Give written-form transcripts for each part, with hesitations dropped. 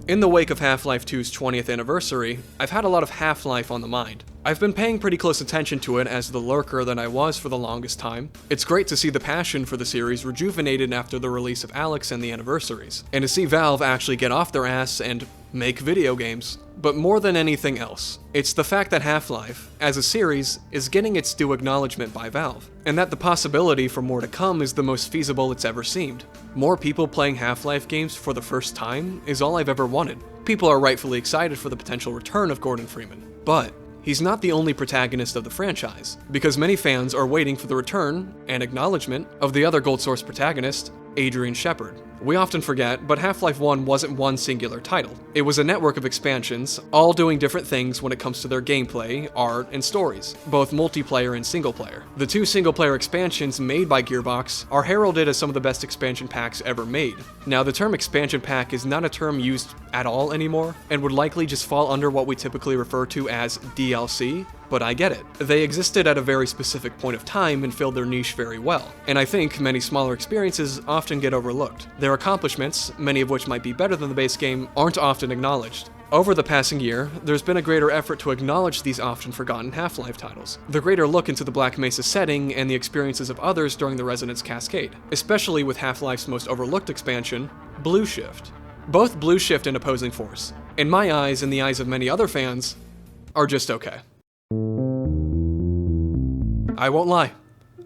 In the wake of Half-Life 2's 20th anniversary, I've had a lot of Half-Life on the mind. I've been paying pretty close attention to it as the lurker that I was for the longest time. It's great to see the passion for the series rejuvenated after the release of Alyx and the anniversaries, and to see Valve actually get off their ass and make video games. But more than anything else, it's the fact that Half-Life, as a series, is getting its due acknowledgement by Valve, and that the possibility for more to come is the most feasible it's ever seemed. More people playing Half-Life games for the first time is all I've ever wanted. People are rightfully excited for the potential return of Gordon Freeman, but he's not the only protagonist of the franchise, because many fans are waiting for the return and acknowledgement of the other Gold Source protagonist, Adrian Shepard. We often forget, but Half-Life 1 wasn't one singular title. It was a network of expansions, all doing different things when it comes to their gameplay, art, and stories, both multiplayer and single player. The two single-player expansions made by Gearbox are heralded as some of the best expansion packs ever made. Now, the term expansion pack is not a term used at all anymore, and would likely just fall under what we typically refer to as DLC, but I get it. They existed at a very specific point of time and filled their niche very well, and I think many smaller experiences often get overlooked. Their accomplishments, many of which might be better than the base game, aren't often acknowledged. Over the passing year, there's been a greater effort to acknowledge these often forgotten Half-Life titles. The greater look into the Black Mesa setting and the experiences of others during the Resonance Cascade, especially with Half-Life's most overlooked expansion, Blue Shift. Both Blue Shift and Opposing Force, in my eyes and the eyes of many other fans, are just okay. I won't lie,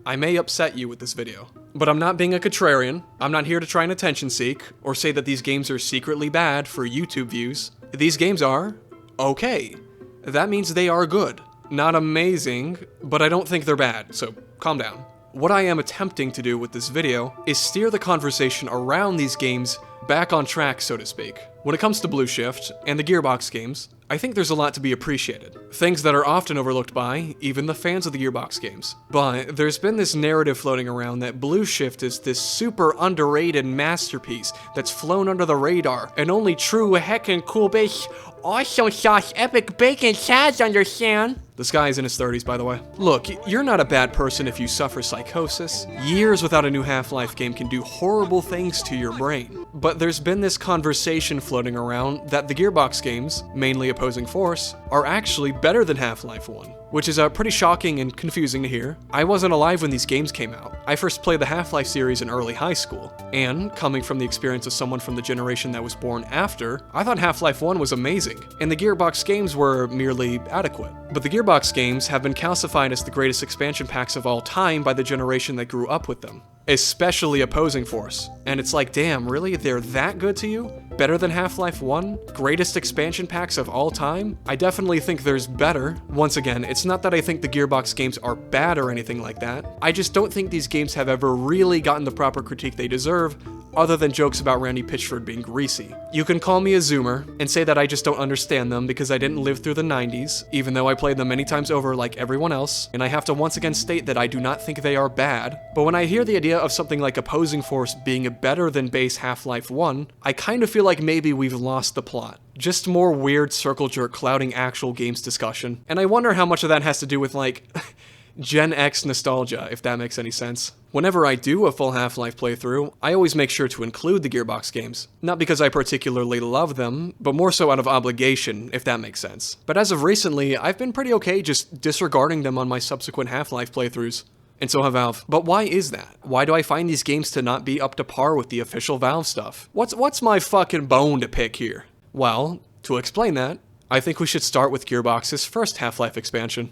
I may upset you with this video, but I'm not being a contrarian, I'm not here to try and attention seek, or say that these games are secretly bad for YouTube views. These games are okay. That means they are good. Not amazing, but I don't think they're bad, so calm down. What I am attempting to do with this video is steer the conversation around these games back on track, so to speak. When it comes to Blue Shift and the Gearbox games, I think there's a lot to be appreciated. Things that are often overlooked by even the fans of the Gearbox games. But there's been this narrative floating around that Blue Shift is this super underrated masterpiece that's flown under the radar, and only true heckin' cool base awesome sauce epic bacon sads understand. This guy is in his 30s, by the way. Look, you're not a bad person if you suffer psychosis. Years without a new Half-Life game can do horrible things to your brain. But there's been this conversation floating around that the Gearbox games, mainly Opposing Force, are actually better than Half-Life 1, which is pretty shocking and confusing to hear. I wasn't alive when these games came out. I first played the Half-Life series in early high school, and coming from the experience of someone from the generation that was born after, I thought Half-Life 1 was amazing, and the Gearbox games were merely adequate. But the Gearbox games have been calcified as the greatest expansion packs of all time by the generation that grew up with them, especially Opposing Force. And it's like, damn, really? They're that good to you? Better than Half-Life 1? Greatest expansion packs of all time? I definitely think there's better. Once again, it's not that I think the Gearbox games are bad or anything like that. I just don't think these games have ever really gotten the proper critique they deserve, other than jokes about Randy Pitchford being greasy. You can call me a zoomer and say that I just don't understand them because I didn't live through the 90s, even though I played them many times over like everyone else, and I have to once again state that I do not think they are bad. But when I hear the idea of something like Opposing Force being better than base Half-Life 1, I kind of feel like maybe we've lost the plot. Just more weird circle jerk clouding actual games discussion. And I wonder how much of that has to do with like Gen X nostalgia, if that makes any sense. Whenever I do a full Half-Life playthrough, I always make sure to include the Gearbox games. Not because I particularly love them, but more so out of obligation, if that makes sense. But as of recently, I've been pretty okay just disregarding them on my subsequent Half-Life playthroughs. And so have Valve. But why is that? Why do I find these games to not be up to par with the official Valve stuff? What's my fucking bone to pick here? Well, to explain that, I think we should start with Gearbox's first Half-Life expansion.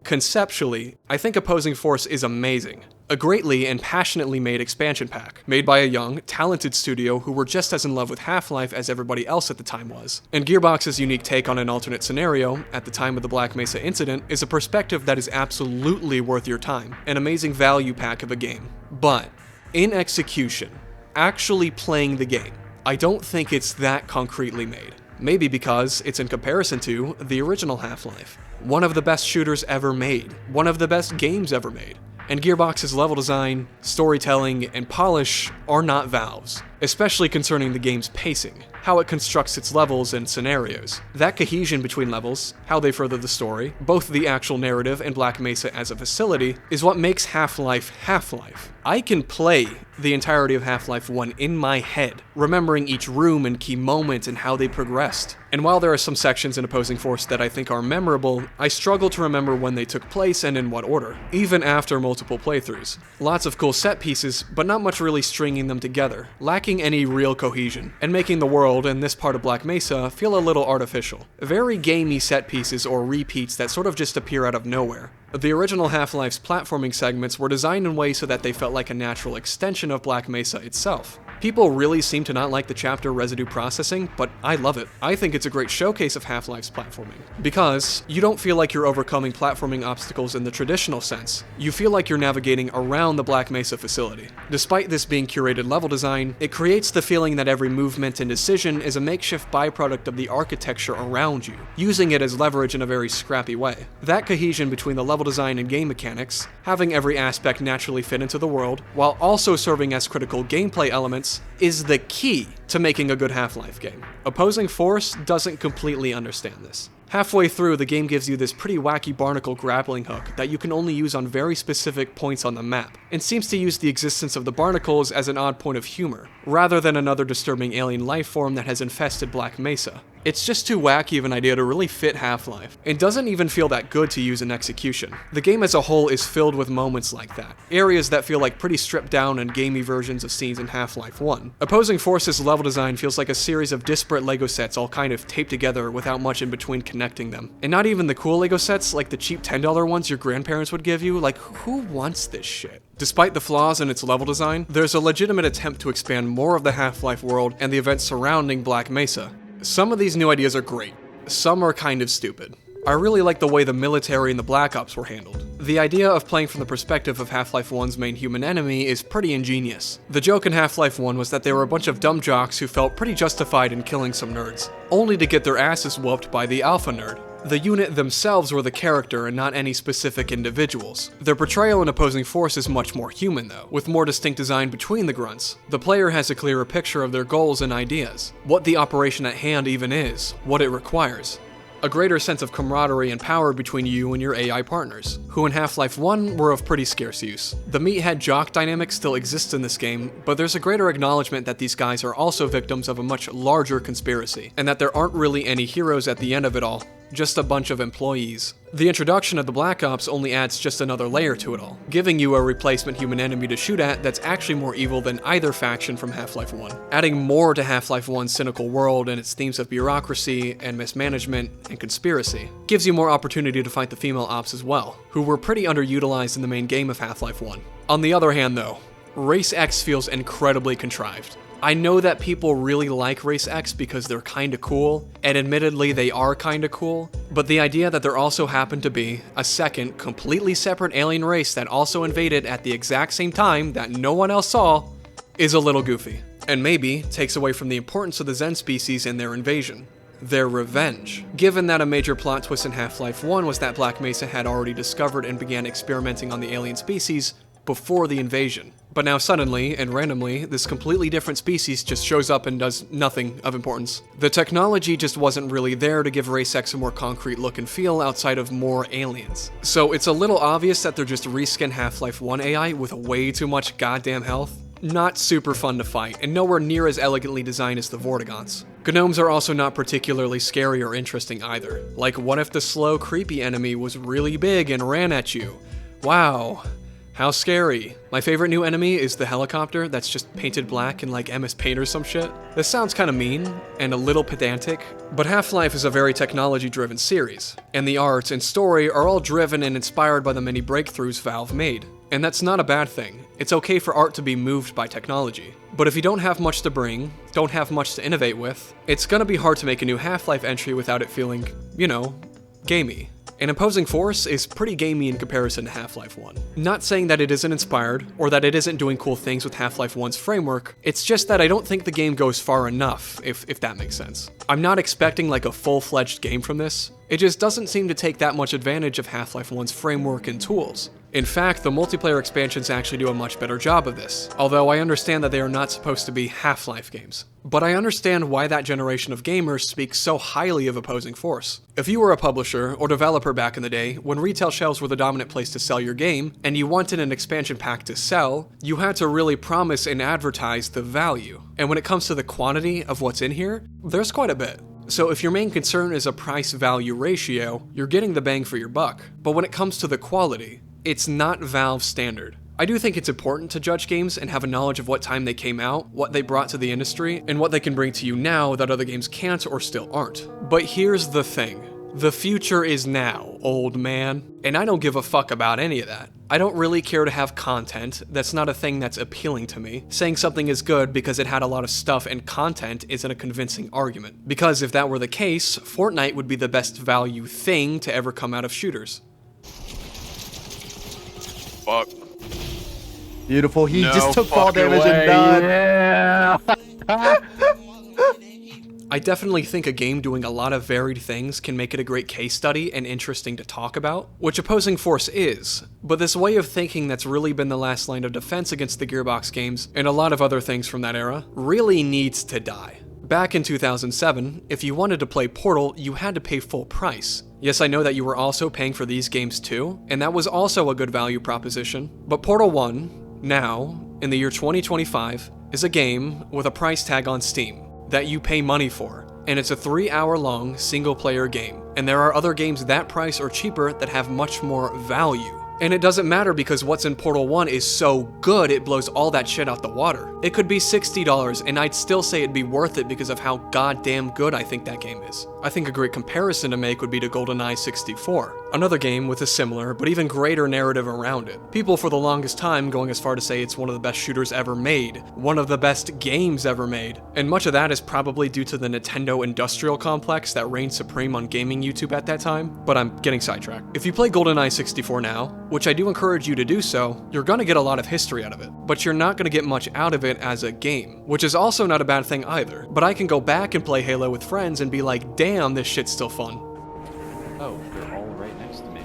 Conceptually, I think Opposing Force is amazing. A greatly and passionately made expansion pack, made by a young, talented studio who were just as in love with Half-Life as everybody else at the time was. And Gearbox's unique take on an alternate scenario, at the time of the Black Mesa incident, is a perspective that is absolutely worth your time, an amazing value pack of a game. But, in execution, actually playing the game, I don't think it's that concretely made. Maybe because it's in comparison to the original Half-Life. One of the best shooters ever made, one of the best games ever made. And Gearbox's level design, storytelling, and polish are not Valve's, especially concerning the game's pacing. how it constructs its levels and scenarios. That cohesion between levels, how they further the story, both the actual narrative and Black Mesa as a facility, is what makes Half-Life Half-Life. I can play the entirety of Half-Life 1 in my head, remembering each room and key moments and how they progressed. And while there are some sections in Opposing Force that I think are memorable, I struggle to remember when they took place and in what order, even after multiple playthroughs. Lots of cool set pieces, but not much really stringing them together, lacking any real cohesion, and making the world and this part of Black Mesa feel a little artificial. Very gamey set pieces or repeats that sort of just appear out of nowhere. The original Half-Life's platforming segments were designed in ways so that they felt like a natural extension of Black Mesa itself. People really seem to not like the chapter residue processing, but I love it. I think it's a great showcase of Half-Life's platforming. Because you don't feel like you're overcoming platforming obstacles in the traditional sense. You feel like you're navigating around the Black Mesa facility. Despite this being curated level design, it creates the feeling that every movement and decision is a makeshift byproduct of the architecture around you, using it as leverage in a very scrappy way. That cohesion between the level design and game mechanics, having every aspect naturally fit into the world, while also serving as critical gameplay elements, is the key to making a good Half-Life game. Opposing Force doesn't completely understand this. Halfway through, the game gives you this pretty wacky barnacle grappling hook that you can only use on very specific points on the map, and seems to use the existence of the barnacles as an odd point of humor, rather than another disturbing alien life form that has infested Black Mesa. It's just too wacky of an idea to really fit Half-Life. It doesn't even feel that good to use in execution. The game as a whole is filled with moments like that, areas that feel like pretty stripped down and gamey versions of scenes in Half-Life 1. Opposing Force's level design feels like a series of disparate LEGO sets all kind of taped together without much in between connecting them. And not even the cool LEGO sets like the cheap $10 ones your grandparents would give you, like who wants this shit? Despite the flaws in its level design, there's a legitimate attempt to expand more of the Half-Life world and the events surrounding Black Mesa. Some of these new ideas are great, some are kind of stupid. I really like the way the military and the Black Ops were handled. The idea of playing from the perspective of Half-Life 1's main human enemy is pretty ingenious. The joke in Half-Life 1 was that they were a bunch of dumb jocks who felt pretty justified in killing some nerds, only to get their asses whooped by the alpha nerd. The unit themselves were the character and not any specific individuals. Their portrayal in Opposing Force is much more human though, with more distinct design between the grunts. The player has a clearer picture of their goals and ideas, what the operation at hand even is, what it requires. A greater sense of camaraderie and power between you and your AI partners, who in Half-Life 1 were of pretty scarce use. The meathead jock dynamic still exists in this game, but there's a greater acknowledgement that these guys are also victims of a much larger conspiracy, and that there aren't really any heroes at the end of it all, just a bunch of employees. The introduction of the Black Ops only adds just another layer to it all, giving you a replacement human enemy to shoot at that's actually more evil than either faction from Half-Life 1, adding more to Half-Life 1's cynical world and its themes of bureaucracy and mismanagement and conspiracy. Gives you more opportunity to fight the female ops as well, who were pretty underutilized in the main game of Half-Life 1. On the other hand though, Race X feels incredibly contrived. I know that people really like Race X because they're kinda cool, and admittedly they are kinda cool, but the idea that there also happened to be a second, completely separate alien race that also invaded at the exact same time that no one else saw is a little goofy, and maybe takes away from the importance of the Zen species and their invasion. Their revenge. Given that a major plot twist in Half-Life 1 was that Black Mesa had already discovered and began experimenting on the alien species before the invasion. But now suddenly, and randomly, this completely different species just shows up and does nothing of importance. The technology just wasn't really there to give Race X a more concrete look and feel outside of more aliens. So it's a little obvious that they're just reskin Half-Life 1 AI with way too much goddamn health. Not super fun to fight, and nowhere near as elegantly designed as the Vortigons. Gnomes are also not particularly scary or interesting either. Like, what if the slow, creepy enemy was really big and ran at you? Wow. How scary. My favorite new enemy is the helicopter that's just painted black in like MS Paint or some shit. This sounds kinda mean, and a little pedantic, but Half-Life is a very technology-driven series, and the art and story are all driven and inspired by the many breakthroughs Valve made. And that's not a bad thing. It's okay for art to be moved by technology. But if you don't have much to bring, don't have much to innovate with, it's gonna be hard to make a new Half-Life entry without it feeling, you know, gamey. And Opposing Force is pretty gamey in comparison to Half-Life 1. Not saying that it isn't inspired, or that it isn't doing cool things with Half-Life 1's framework, it's just that I don't think the game goes far enough, if that makes sense. I'm not expecting like a full-fledged game from this, it just doesn't seem to take that much advantage of Half-Life 1's framework and tools. In fact, the multiplayer expansions actually do a much better job of this, although I understand that they are not supposed to be Half-Life games. But I understand why that generation of gamers speaks so highly of Opposing Force. If you were a publisher or developer back in the day, when retail shelves were the dominant place to sell your game, and you wanted an expansion pack to sell, you had to really promise and advertise the value. And when it comes to the quantity of what's in here, there's quite a bit. So if your main concern is a price-value ratio, you're getting the bang for your buck. But when it comes to the quality, it's not Valve standard. I do think it's important to judge games and have a knowledge of what time they came out, what they brought to the industry, and what they can bring to you now that other games can't or still aren't. But here's the thing. The future is now, old man. And I don't give a fuck about any of that. I don't really care to have content. That's not a thing that's appealing to me. Saying something is good because it had a lot of stuff and content isn't a convincing argument. Because if that were the case, Fortnite would be the best value thing to ever come out of shooters. Fuck. Beautiful. He No just took fall fucking damage way. and died. Yeah. I definitely think a game doing a lot of varied things can make it a great case study and interesting to talk about, which Opposing Force is, but this way of thinking that's really been the last line of defense against the Gearbox games, and a lot of other things from that era, really needs to die. Back in 2007, if you wanted to play Portal, you had to pay full price. Yes, I know that you were also paying for these games too, and that was also a good value proposition, but Portal 1, now, in the year 2025, is a game with a price tag on Steam that you pay money for, and it's a 3-hour-long single-player game, and there are other games that price or cheaper that have much more value. And it doesn't matter because what's in Portal 1 is so good it blows all that shit out the water. It could be $60 and I'd still say it'd be worth it because of how goddamn good I think that game is. I think a great comparison to make would be to GoldenEye 64, another game with a similar but even greater narrative around it. People for the longest time going as far to say it's one of the best shooters ever made, one of the best games ever made, and much of that is probably due to the Nintendo industrial complex that reigned supreme on gaming YouTube at that time, but I'm getting sidetracked. If you play GoldenEye 64 now, which I do encourage you to do so, you're gonna get a lot of history out of it, but you're not gonna get much out of it as a game, which is also not a bad thing either. But I can go back and play Halo with friends and be like, damn, this shit's still fun. Oh, they're all right next to me.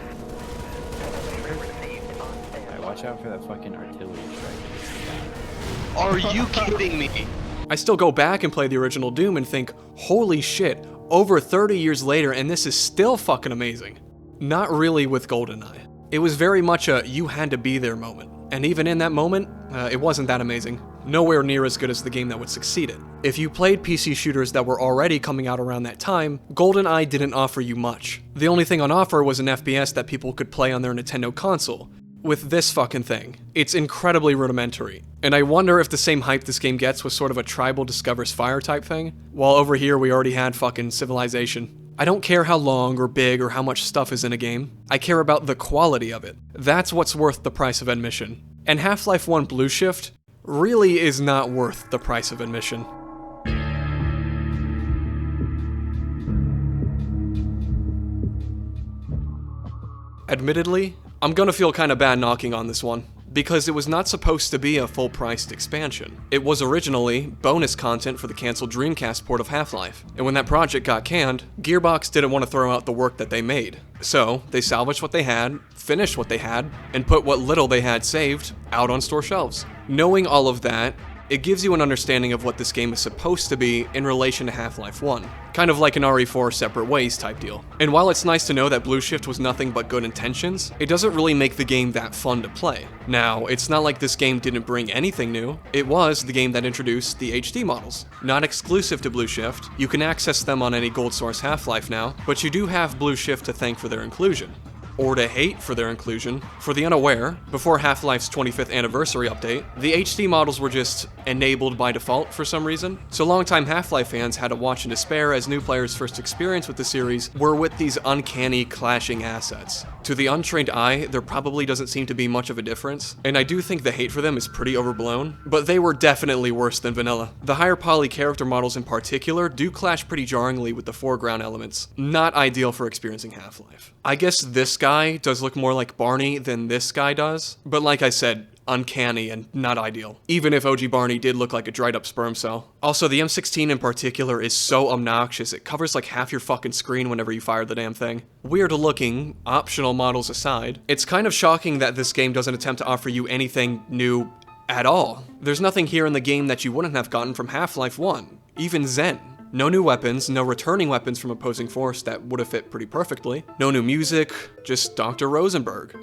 Alright, watch out for that fucking artillery strike. Are you kidding me? I still go back and play the original Doom and think, holy shit, over 30 years later and this is still fucking amazing. Not really with GoldenEye. It was very much a you had to be there moment. And even in that moment, it wasn't that amazing. Nowhere near as good as the game that would succeed it. If you played PC shooters that were already coming out around that time, GoldenEye didn't offer you much. The only thing on offer was an FPS that people could play on their Nintendo console. With this fucking thing, it's incredibly rudimentary. And I wonder if the same hype this game gets was sort of a tribal discovers fire type thing, while over here we already had fucking Civilization. I don't care how long or big or how much stuff is in a game. I care about the quality of it. That's what's worth the price of admission. And Half-Life 1 Blue Shift really is not worth the price of admission. Admittedly, I'm gonna feel kinda bad knocking on this one, because it was not supposed to be a full-priced expansion. It was originally bonus content for the cancelled Dreamcast port of Half-Life, and when that project got canned, Gearbox didn't want to throw out the work that they made. So, they salvaged what they had, finished what they had, and put what little they had saved out on store shelves. Knowing all of that, it gives you an understanding of what this game is supposed to be in relation to Half-Life 1. Kind of like an RE4 Separate Ways type deal. And while it's nice to know that Blue Shift was nothing but good intentions, it doesn't really make the game that fun to play. Now, it's not like this game didn't bring anything new. It was the game that introduced the HD models. Not exclusive to Blue Shift, you can access them on any Gold Source Half-Life now, but you do have Blue Shift to thank for their inclusion. Or to hate for their inclusion. For the unaware, before Half-Life's 25th anniversary update, the HD models were just enabled by default for some reason, so longtime Half-Life fans had to watch in despair as new players' first experience with the series were with these uncanny clashing assets. To the untrained eye, there probably doesn't seem to be much of a difference, and I do think the hate for them is pretty overblown, but they were definitely worse than vanilla. The higher poly character models in particular do clash pretty jarringly with the foreground elements, not ideal for experiencing Half-Life. I guess this guy does look more like Barney than this guy does, but like I said, uncanny and not ideal, even if OG Barney did look like a dried up sperm cell. Also, the M16 in particular is so obnoxious, it covers like half your fucking screen whenever you fire the damn thing. Weird looking, optional models aside, it's kind of shocking that this game doesn't attempt to offer you anything new at all. There's nothing here in the game that you wouldn't have gotten from Half-Life 1, even Zen. No new weapons, no returning weapons from opposing force that would have fit pretty perfectly. No new music, just Dr. Rosenberg.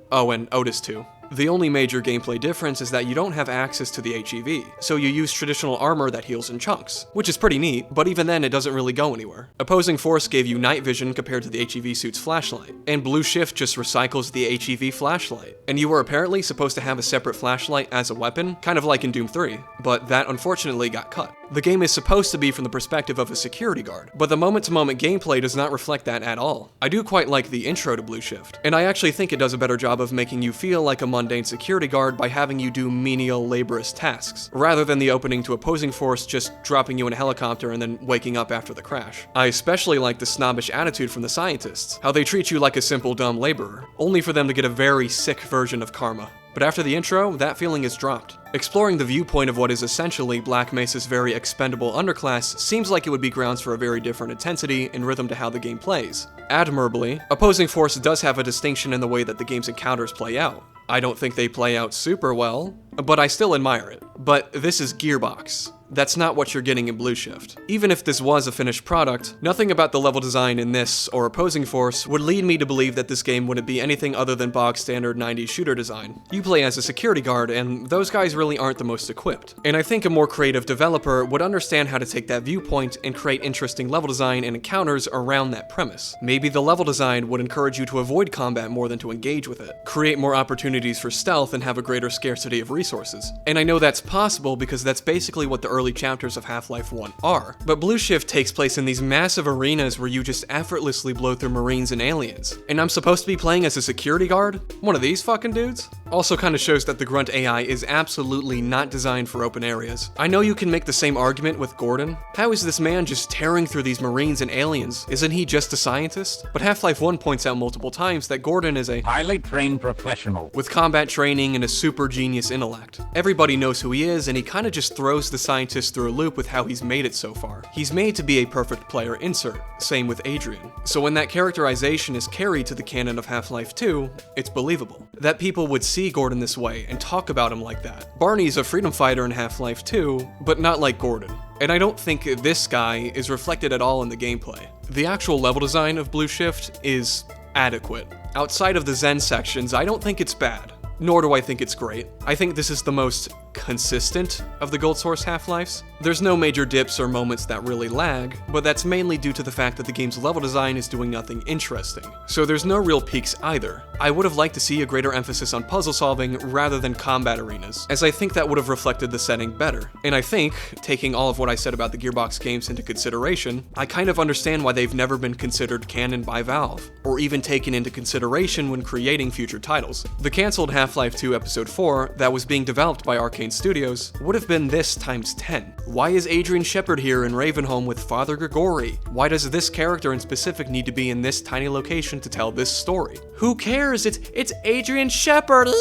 Oh, and Otis too. The only major gameplay difference is that you don't have access to the HEV, so you use traditional armor that heals in chunks, which is pretty neat, but even then it doesn't really go anywhere. Opposing Force gave you night vision compared to the HEV suit's flashlight, and Blue Shift just recycles the HEV flashlight. And you were apparently supposed to have a separate flashlight as a weapon, kind of like in Doom 3, but that unfortunately got cut. The game is supposed to be from the perspective of a security guard, but the moment-to-moment gameplay does not reflect that at all. I do quite like the intro to Blue Shift, and I actually think it does a better job of making you feel like a mundane security guard by having you do menial, laborious tasks, rather than the opening to opposing force just dropping you in a helicopter and then waking up after the crash. I especially like the snobbish attitude from the scientists, how they treat you like a simple dumb laborer, only for them to get a very sick version of karma. But after the intro, that feeling is dropped. Exploring the viewpoint of what is essentially Black Mesa's very expendable underclass seems like it would be grounds for a very different intensity and rhythm to how the game plays. Admirably, opposing force does have a distinction in the way that the game's encounters play out. I don't think they play out super well, but I still admire it. But this is Gearbox. That's not what you're getting in Blue Shift. Even if this was a finished product, nothing about the level design in this or Opposing Force would lead me to believe that this game wouldn't be anything other than bog standard 90s shooter design. You play as a security guard, and those guys really aren't the most equipped. And I think a more creative developer would understand how to take that viewpoint and create interesting level design and encounters around that premise. Maybe the level design would encourage you to avoid combat more than to engage with it, create more opportunities for stealth, and have a greater scarcity of resources. And I know that's possible because that's basically what the early chapters of Half-Life 1 are. But Blue Shift takes place in these massive arenas where you just effortlessly blow through Marines and aliens. And I'm supposed to be playing as a security guard? One of these fucking dudes? Also kinda shows that the Grunt AI is absolutely not designed for open areas. I know you can make the same argument with Gordon. How is this man just tearing through these Marines and aliens? Isn't he just a scientist? But Half-Life 1 points out multiple times that Gordon is a highly trained professional with combat training and a super genius intellect. Everybody knows who he is, and he kinda just throws the scientist through a loop with how he's made it so far. He's made to be a perfect player insert, same with Adrian. So when that characterization is carried to the canon of Half-Life 2, it's believable. That people would see Gordon this way and talk about him like that. Barney's a freedom fighter in Half-Life 2, but not like Gordon. And I don't think this guy is reflected at all in the gameplay. The actual level design of Blue Shift is adequate. Outside of the Zen sections, I don't think it's bad. Nor do I think it's great. I think this is the most consistent of the Gold Source Half-Lives. There's no major dips or moments that really lag, but that's mainly due to the fact that the game's level design is doing nothing interesting. So there's no real peaks either. I would have liked to see a greater emphasis on puzzle solving rather than combat arenas, as I think that would have reflected the setting better. And I think, taking all of what I said about the Gearbox games into consideration, I kind of understand why they've never been considered canon by Valve, or even taken into consideration when creating future titles. The cancelled Half-Life 2 Episode 4 that was being developed by Arcane Studios would have been this times 10. Why is Adrian Shepard here in Ravenholm with Father Grigori? Why does this character in specific need to be in this tiny location to tell this story? Who cares? It's Adrian Shepard! Yay!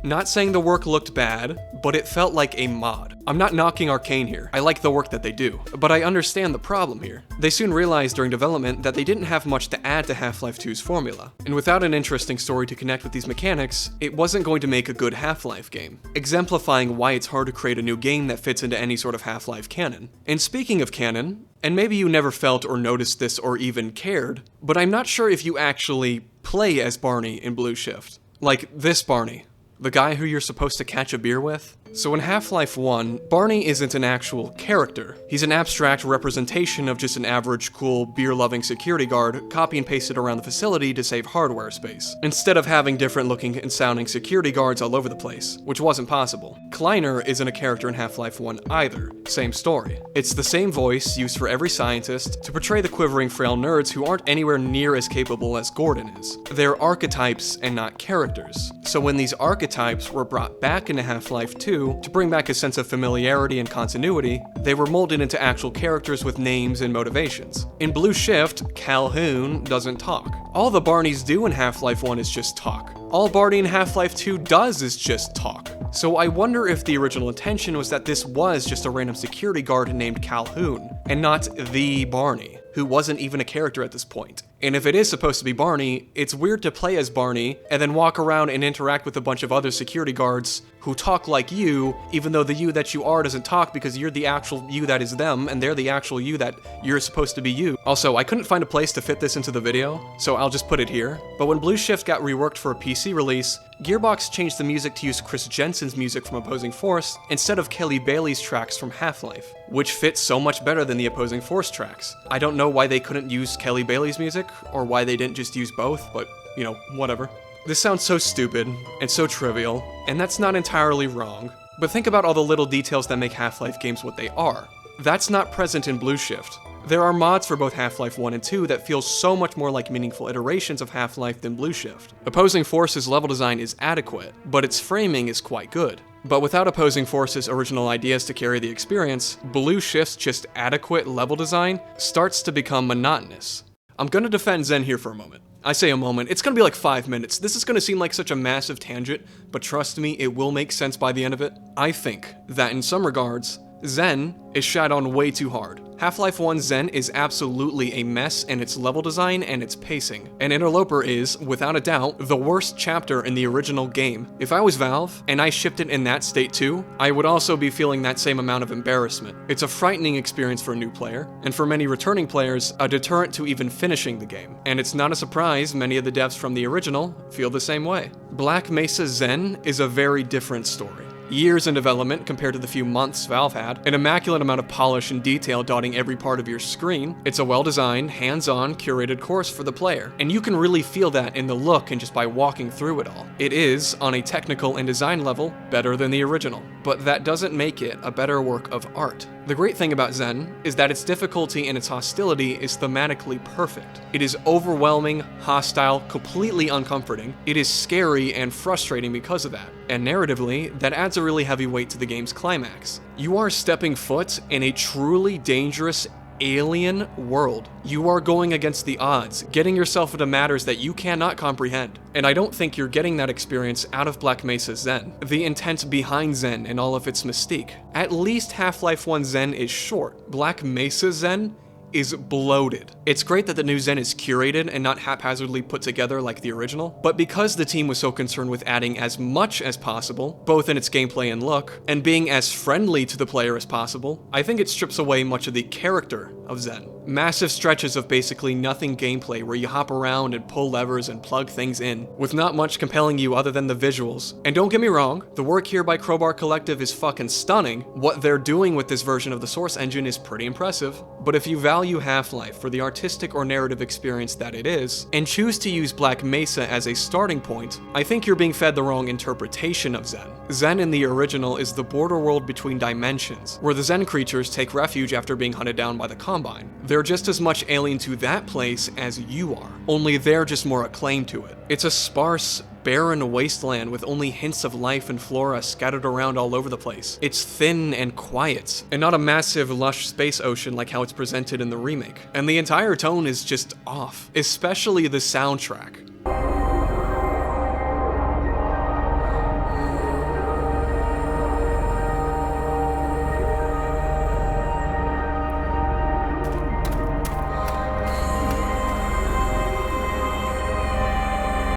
Not saying the work looked bad, but it felt like a mod. I'm not knocking Arcane here. I like the work that they do, but I understand the problem here. They soon realized during development that they didn't have much to add to Half-Life 2's formula, and without an interesting story to connect with these mechanics, it wasn't going to make a good Half-Life game, exemplifying why it's hard to create a new game that fits into any sort of Half-Life canon. And speaking of canon, and maybe you never felt or noticed this or even cared, but I'm not sure if you actually play as Barney in Blue Shift. Like this Barney. The guy who you're supposed to catch a beer with? So in Half-Life 1, Barney isn't an actual character. He's an abstract representation of just an average, cool, beer-loving security guard copy and pasted around the facility to save hardware space, instead of having different looking and sounding security guards all over the place, which wasn't possible. Kleiner isn't a character in Half-Life 1 either. Same story. It's the same voice used for every scientist to portray the quivering frail nerds who aren't anywhere near as capable as Gordon is. They're archetypes and not characters. So when these archetypes were brought back into Half-Life 2, 2, to bring back a sense of familiarity and continuity, they were molded into actual characters with names and motivations. In Blue Shift, Calhoun doesn't talk. All the Barneys do in Half-Life 1 is just talk. All Barney in Half-Life 2 does is just talk. So I wonder if the original intention was that this was just a random security guard named Calhoun, and not the Barney, who wasn't even a character at this point. And if it is supposed to be Barney, it's weird to play as Barney and then walk around and interact with a bunch of other security guards who talk like you, even though the you that you are doesn't talk because you're the actual you that is them, and they're the actual you that you're supposed to be you. Also, I couldn't find a place to fit this into the video, so I'll just put it here. But when Blue Shift got reworked for a PC release, Gearbox changed the music to use Chris Jensen's music from Opposing Force instead of Kelly Bailey's tracks from Half-Life, which fits so much better than the Opposing Force tracks. I don't know why they couldn't use Kelly Bailey's music, or why they didn't just use both, but, you know, whatever. This sounds so stupid, and so trivial, and that's not entirely wrong, but think about all the little details that make Half-Life games what they are. That's not present in Blue Shift. There are mods for both Half-Life 1 and 2 that feel so much more like meaningful iterations of Half-Life than Blue Shift. Opposing Force's level design is adequate, but its framing is quite good. But without Opposing Force's original ideas to carry the experience, Blue Shift's just adequate level design starts to become monotonous. I'm gonna defend Zen here for a moment. I say a moment, it's gonna be like 5 minutes. This is gonna seem like such a massive tangent, but trust me, it will make sense by the end of it. I think that in some regards, Zen is shat on way too hard. Half-Life 1 Zen is absolutely a mess in its level design and its pacing, and Interloper is, without a doubt, the worst chapter in the original game. If I was Valve, and I shipped it in that state too, I would also be feeling that same amount of embarrassment. It's a frightening experience for a new player, and for many returning players, a deterrent to even finishing the game. And it's not a surprise many of the devs from the original feel the same way. Black Mesa Zen is a very different story. Years in development compared to the few months Valve had, an immaculate amount of polish and detail dotting every part of your screen. It's a well-designed, hands-on, curated course for the player, and you can really feel that in the look and just by walking through it all. It is, on a technical and design level, better than the original, but that doesn't make it a better work of art. The great thing about Zen is that its difficulty and its hostility is thematically perfect. It is overwhelming, hostile, completely uncomforting. It is scary and frustrating because of that. And narratively, that adds a really heavy weight to the game's climax. You are stepping foot in a truly dangerous alien world. You are going against the odds, getting yourself into matters that you cannot comprehend. And I don't think you're getting that experience out of Black Mesa Zen, the intent behind Zen and all of its mystique. At least Half-Life 1 Zen is short. Black Mesa Zen is bloated. It's great that the new Zen is curated and not haphazardly put together like the original, but because the team was so concerned with adding as much as possible, both in its gameplay and look, and being as friendly to the player as possible, I think it strips away much of the character of Zen. Massive stretches of basically nothing gameplay where you hop around and pull levers and plug things in, with not much compelling you other than the visuals. And don't get me wrong, the work here by Crowbar Collective is fucking stunning. What they're doing with this version of the source engine is pretty impressive, but if you value Half-Life for the artistic or narrative experience that it is, and choose to use Black Mesa as a starting point, I think you're being fed the wrong interpretation of Zen. Zen in the original is the border world between dimensions, where the Zen creatures take refuge after being hunted down by the Combine. They're just as much alien to that place as you are, only they're just more acclaimed to it. It's a sparse, barren wasteland with only hints of life and flora scattered around all over the place. It's thin and quiet, and not a massive, lush space ocean like how it's presented in the remake. And the entire tone is just off, especially the soundtrack.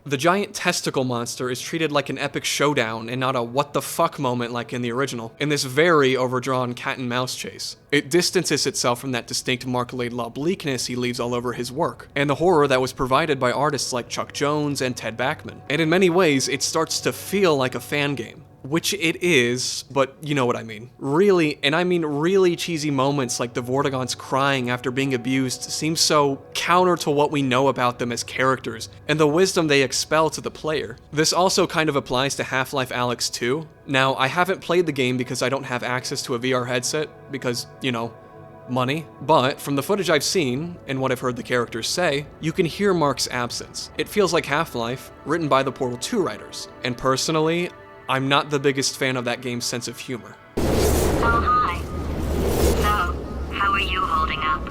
The giant testicle monster is treated like an epic showdown and not a what the fuck moment like in the original, in this very overdrawn cat and mouse chase. It distances itself from that distinct Mark Laidlaw bleakness he leaves all over his work, and the horror that was provided by artists like Chuck Jones and Ted Backman. And in many ways, it starts to feel like a fan game. Which it is, but you know what I mean. Really, and I mean really cheesy moments like the Vortigons crying after being abused seem so counter to what we know about them as characters, and the wisdom they expel to the player. This also kind of applies to Half-Life Alyx 2. Now, I haven't played the game because I don't have access to a VR headset, because, you know, money, but from the footage I've seen, and what I've heard the characters say, you can hear Mark's absence. It feels like Half-Life, written by the Portal 2 writers, and personally, I'm not the biggest fan of that game's sense of humor. Oh, hi. So, how are you holding up?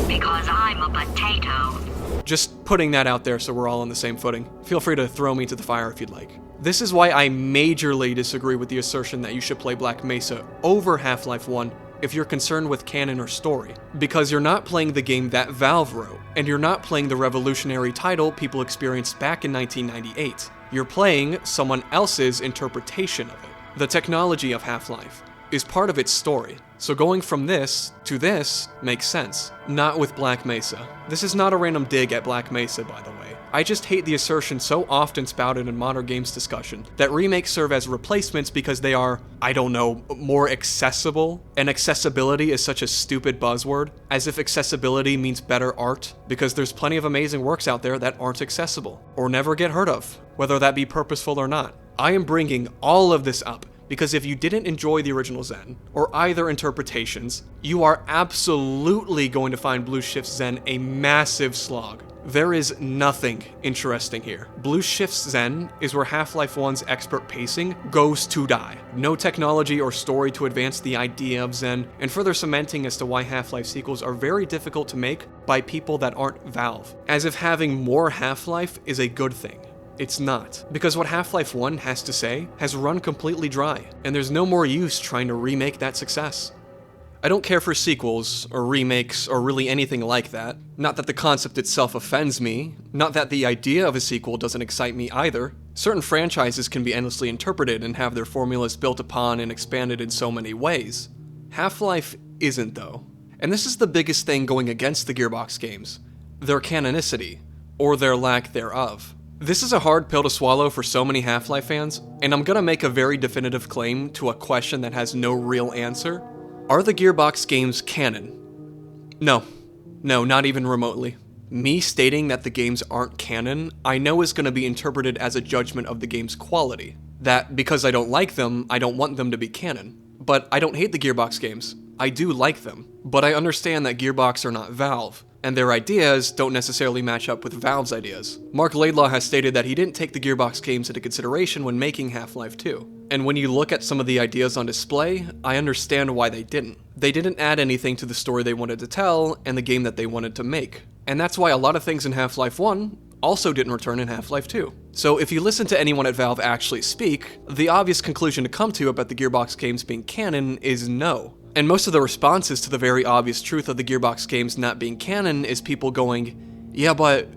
Because I'm a potato. Just putting that out there so we're all on the same footing. Feel free to throw me to the fire if you'd like. This is why I majorly disagree with the assertion that you should play Black Mesa over Half-Life 1 if you're concerned with canon or story, because you're not playing the game that Valve wrote, and you're not playing the revolutionary title people experienced back in 1998. You're playing someone else's interpretation of it. The technology of Half-Life is part of its story, so going from this to this makes sense. Not with Black Mesa. This is not a random dig at Black Mesa, by the way. I just hate the assertion so often spouted in modern games discussion that remakes serve as replacements because they are, I don't know, more accessible, and accessibility is such a stupid buzzword, as if accessibility means better art, because there's plenty of amazing works out there that aren't accessible, or never get heard of, whether that be purposeful or not. I am bringing all of this up because if you didn't enjoy the original Zen, or either interpretations, you are absolutely going to find Blue Shift's Zen a massive slog. There is nothing interesting here. Blue Shift's Zen is where Half-Life 1's expert pacing goes to die. No technology or story to advance the idea of Zen, and further cementing as to why Half-Life sequels are very difficult to make by people that aren't Valve. As if having more Half-Life is a good thing. It's not, because what Half-Life 1 has to say has run completely dry, and there's no more use trying to remake that success. I don't care for sequels, or remakes, or really anything like that. Not that the concept itself offends me, not that the idea of a sequel doesn't excite me either. Certain franchises can be endlessly interpreted and have their formulas built upon and expanded in so many ways. Half-Life isn't though. And this is the biggest thing going against the Gearbox games. Their canonicity, or their lack thereof. This is a hard pill to swallow for so many Half-Life fans, and I'm gonna make a very definitive claim to a question that has no real answer. Are the Gearbox games canon? No, not even remotely. Me stating that the games aren't canon, I know is gonna be interpreted as a judgment of the game's quality. That because I don't like them, I don't want them to be canon. But I don't hate the Gearbox games. I do like them. But I understand that Gearbox are not Valve, and their ideas don't necessarily match up with Valve's ideas. Mark Laidlaw has stated that he didn't take the Gearbox games into consideration when making Half-Life 2. And when you look at some of the ideas on display, I understand why they didn't. They didn't add anything to the story they wanted to tell and the game that they wanted to make. And that's why a lot of things in Half-Life 1 also didn't return in Half-Life 2. So if you listen to anyone at Valve actually speak, the obvious conclusion to come to about the Gearbox games being canon is no. And most of the responses to the very obvious truth of the Gearbox games not being canon is people going, yeah, but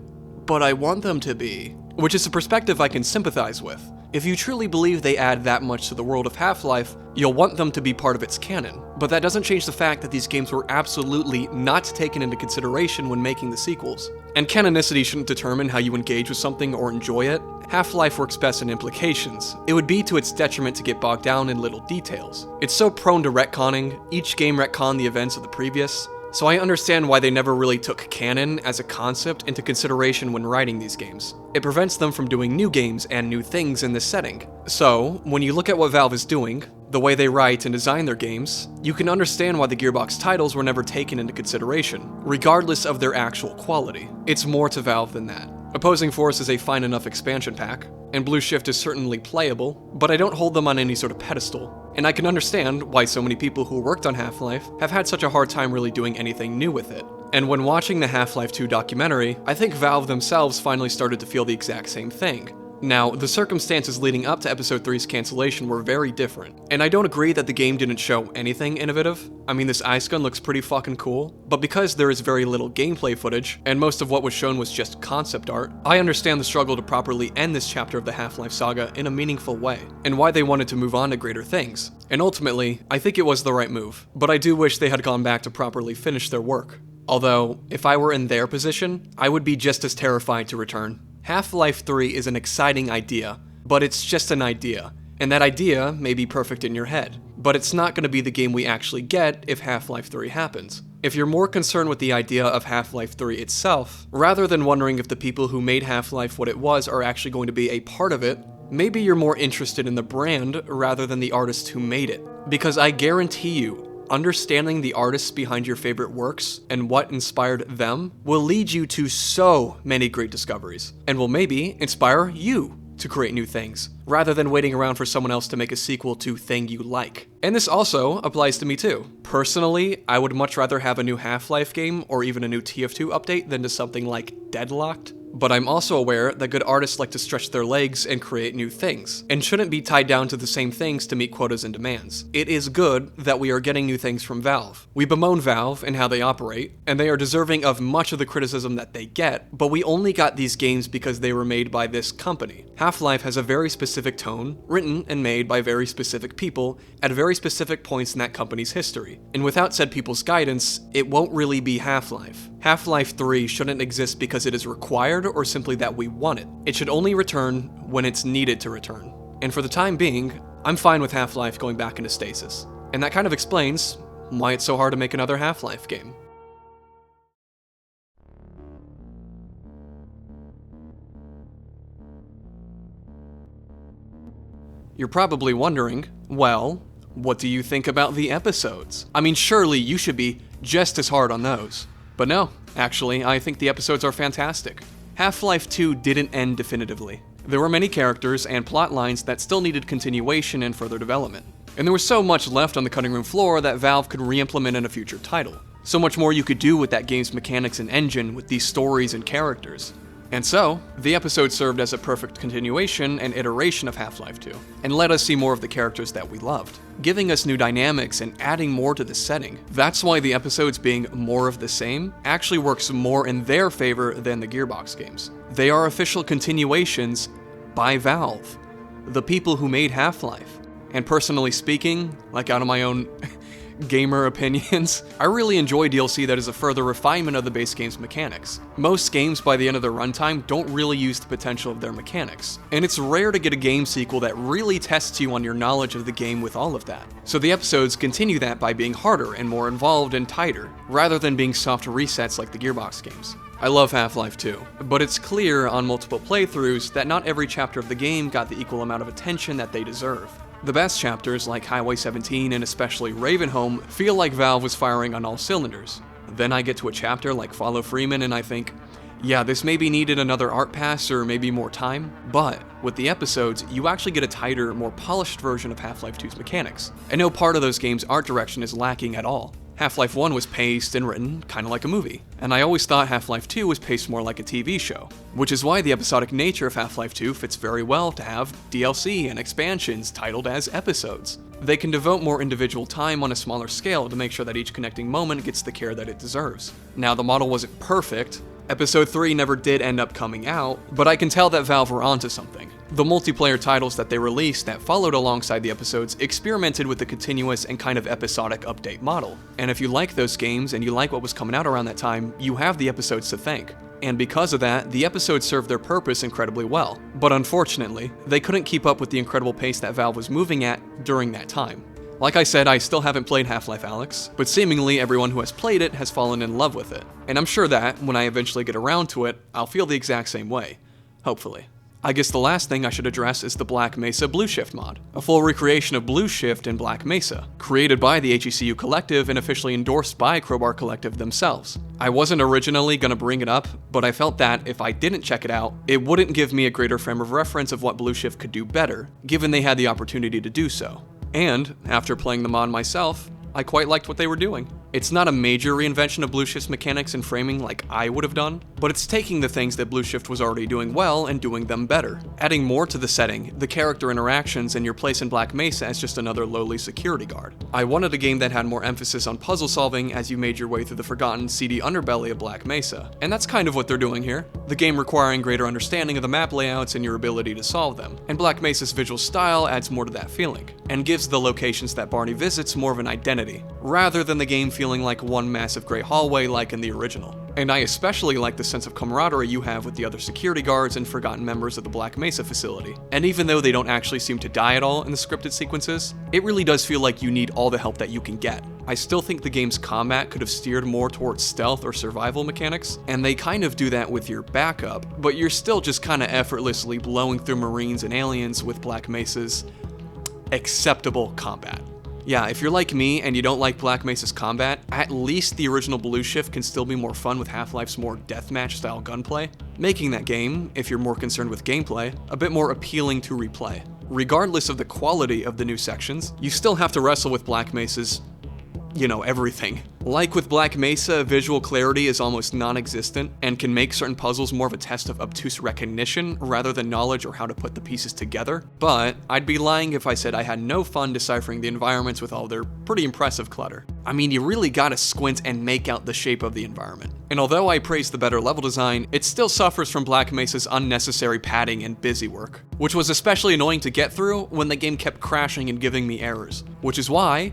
I want them to be. Which is a perspective I can sympathize with. If you truly believe they add that much to the world of Half-Life, you'll want them to be part of its canon. But that doesn't change the fact that these games were absolutely not taken into consideration when making the sequels. And canonicity shouldn't determine how you engage with something or enjoy it. Half-Life works best in implications. It would be to its detriment to get bogged down in little details. It's so prone to retconning, each game retconned the events of the previous, so I understand why they never really took canon as a concept into consideration when writing these games. It prevents them from doing new games and new things in this setting. So, when you look at what Valve is doing, the way they write and design their games, you can understand why the Gearbox titles were never taken into consideration, regardless of their actual quality. It's more to Valve than that. Opposing Force is a fine enough expansion pack, and Blue Shift is certainly playable, but I don't hold them on any sort of pedestal. And I can understand why so many people who worked on Half-Life have had such a hard time really doing anything new with it. And when watching the Half-Life 2 documentary, I think Valve themselves finally started to feel the exact same thing. Now, the circumstances leading up to Episode 3's cancellation were very different, and I don't agree that the game didn't show anything innovative. I mean, this ice gun looks pretty fucking cool, but because there is very little gameplay footage, and most of what was shown was just concept art, I understand the struggle to properly end this chapter of the Half-Life saga in a meaningful way, and why they wanted to move on to greater things. And ultimately, I think it was the right move, but I do wish they had gone back to properly finish their work. Although, if I were in their position, I would be just as terrified to return. Half-Life 3 is an exciting idea, but it's just an idea, and that idea may be perfect in your head, but it's not going to be the game we actually get if Half-Life 3 happens. If you're more concerned with the idea of Half-Life 3 itself, rather than wondering if the people who made Half-Life what it was are actually going to be a part of it, maybe you're more interested in the brand rather than the artist who made it. Because I guarantee you, understanding the artists behind your favorite works and what inspired them will lead you to so many great discoveries, and will maybe inspire you to create new things, rather than waiting around for someone else to make a sequel to Thing You Like. And this also applies to me too. Personally, I would much rather have a new Half-Life game or even a new TF2 update than to something like Deadlocked. But I'm also aware that good artists like to stretch their legs and create new things, and shouldn't be tied down to the same things to meet quotas and demands. It is good that we are getting new things from Valve. We bemoan Valve and how they operate, and they are deserving of much of the criticism that they get, but we only got these games because they were made by this company. Half-Life has a very specific tone, written and made by very specific people at very specific points in that company's history, and without said people's guidance, it won't really be Half-Life. Half-Life 3 shouldn't exist because it is required or simply that we want it. It should only return when it's needed to return. And for the time being, I'm fine with Half-Life going back into stasis. And that kind of explains why it's so hard to make another Half-Life game. You're probably wondering, well, what do you think about the episodes? I mean, surely you should be just as hard on those. But no, actually, I think the episodes are fantastic. Half-Life 2 didn't end definitively. There were many characters and plot lines that still needed continuation and further development. And there was so much left on the cutting room floor that Valve could re-implement in a future title. So much more you could do with that game's mechanics and engine with these stories and characters. And so, the episode served as a perfect continuation and iteration of Half-Life 2, and let us see more of the characters that we loved, giving us new dynamics and adding more to the setting. That's why the episodes being more of the same actually works more in their favor than the Gearbox games. They are official continuations by Valve, the people who made Half-Life. And personally speaking, like out of my own gamer opinions, I really enjoy DLC that is a further refinement of the base game's mechanics. Most games by the end of their runtime don't really use the potential of their mechanics, and it's rare to get a game sequel that really tests you on your knowledge of the game with all of that. So the episodes continue that by being harder and more involved and tighter, rather than being soft resets like the Gearbox games. I love Half-Life 2, but it's clear on multiple playthroughs that not every chapter of the game got the equal amount of attention that they deserve. The best chapters, like Highway 17 and especially Ravenholm, feel like Valve was firing on all cylinders. Then I get to a chapter like Follow Freeman and I think, yeah, this maybe needed another art pass or maybe more time, but with the episodes, you actually get a tighter, more polished version of Half-Life 2's mechanics, and no part of those games' art direction is lacking at all. Half-Life 1 was paced and written kinda like a movie, and I always thought Half-Life 2 was paced more like a TV show, which is why the episodic nature of Half-Life 2 fits very well to have DLC and expansions titled as episodes. They can devote more individual time on a smaller scale to make sure that each connecting moment gets the care that it deserves. Now, the model wasn't perfect. Episode 3 never did end up coming out, but I can tell that Valve were onto something. The multiplayer titles that they released that followed alongside the episodes experimented with the continuous and kind of episodic update model. And if you like those games and you like what was coming out around that time, you have the episodes to thank. And because of that, the episodes served their purpose incredibly well. But unfortunately, they couldn't keep up with the incredible pace that Valve was moving at during that time. Like I said, I still haven't played Half-Life Alyx, but seemingly everyone who has played it has fallen in love with it. And I'm sure that, when I eventually get around to it, I'll feel the exact same way. Hopefully. I guess the last thing I should address is the Black Mesa Blue Shift mod, a full recreation of Blue Shift in Black Mesa, created by the HECU Collective and officially endorsed by Crowbar Collective themselves. I wasn't originally gonna bring it up, but I felt that if I didn't check it out, it wouldn't give me a greater frame of reference of what Blue Shift could do better, given they had the opportunity to do so. And, after playing the mod myself, I quite liked what they were doing. It's not a major reinvention of Blue Shift's mechanics and framing like I would have done, but it's taking the things that Blue Shift was already doing well and doing them better, adding more to the setting, the character interactions, and your place in Black Mesa as just another lowly security guard. I wanted a game that had more emphasis on puzzle solving as you made your way through the forgotten, seedy underbelly of Black Mesa, and that's kind of what they're doing here, the game requiring greater understanding of the map layouts and your ability to solve them, and Black Mesa's visual style adds more to that feeling, and gives the locations that Barney visits more of an identity, rather than the game feeling like one massive gray hallway like in the original. And I especially like the sense of camaraderie you have with the other security guards and forgotten members of the Black Mesa facility. And even though they don't actually seem to die at all in the scripted sequences, it really does feel like you need all the help that you can get. I still think the game's combat could have steered more towards stealth or survival mechanics, and they kind of do that with your backup, but you're still just kinda effortlessly blowing through Marines and aliens with Black Mesa's acceptable combat. Yeah, if you're like me and you don't like Black Mesa's combat, at least the original Blue Shift can still be more fun with Half-Life's more deathmatch style gunplay. making that game, if you're more concerned with gameplay, a bit more appealing to replay. Regardless of the quality of the new sections, you still have to wrestle with Black Mesa's, everything. Like with Black Mesa, visual clarity is almost non-existent and can make certain puzzles more of a test of obtuse recognition rather than knowledge or how to put the pieces together. But I'd be lying if I said I had no fun deciphering the environments with all their pretty impressive clutter. I mean, you really gotta squint and make out the shape of the environment. And although I praise the better level design, it still suffers from Black Mesa's unnecessary padding and busy work, which was especially annoying to get through when the game kept crashing and giving me errors, which is why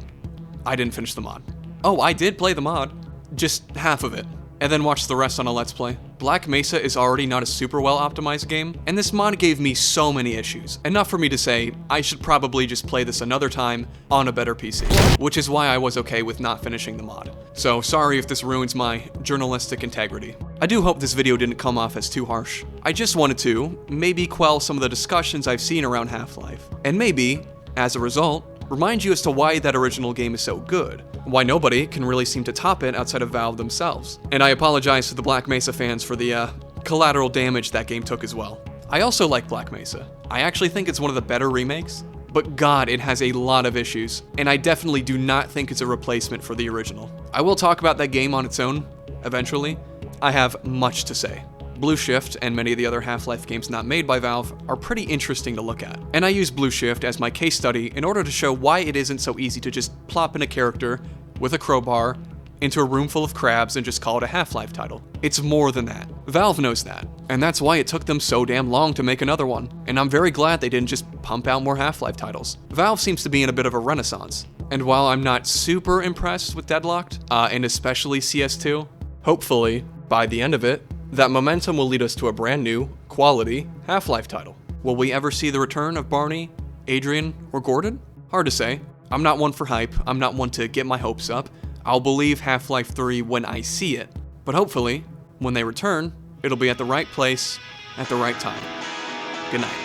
I didn't finish the mod. Oh, I did play the mod, just half of it, and then watched the rest on a Let's Play. Black Mesa is already not a super well optimized game, and this mod gave me so many issues, enough for me to say I should probably just play this another time on a better PC, which is why I was okay with not finishing the mod. So sorry if this ruins my journalistic integrity. I do hope this video didn't come off as too harsh. I just wanted to maybe quell some of the discussions I've seen around Half-Life, and maybe, as a result, remind you as to why that original game is so good, why nobody can really seem to top it outside of Valve themselves. And I apologize to the Black Mesa fans for the collateral damage that game took as well. I also like Black Mesa. I actually think it's one of the better remakes, but god, it has a lot of issues, and I definitely do not think it's a replacement for the original. I will talk about that game on its own, eventually. I have much to say. Blue Shift and many of the other Half-Life games not made by Valve are pretty interesting to look at. And I use Blue Shift as my case study in order to show why it isn't so easy to just plop in a character with a crowbar into a room full of crabs and just call it a Half-Life title. It's more than that. Valve knows that, and that's why it took them so damn long to make another one. And I'm very glad they didn't just pump out more Half-Life titles. Valve seems to be in a bit of a renaissance. And while I'm not super impressed with Deadlocked, and especially CS2, hopefully, by the end of it, that momentum will lead us to a brand new, quality Half-Life title. Will we ever see the return of Barney, Adrian, or Gordon? Hard to say. I'm not one for hype. I'm not one to get my hopes up. I'll believe Half-Life 3 when I see it. But hopefully, when they return, it'll be at the right place, at the right time. Good night.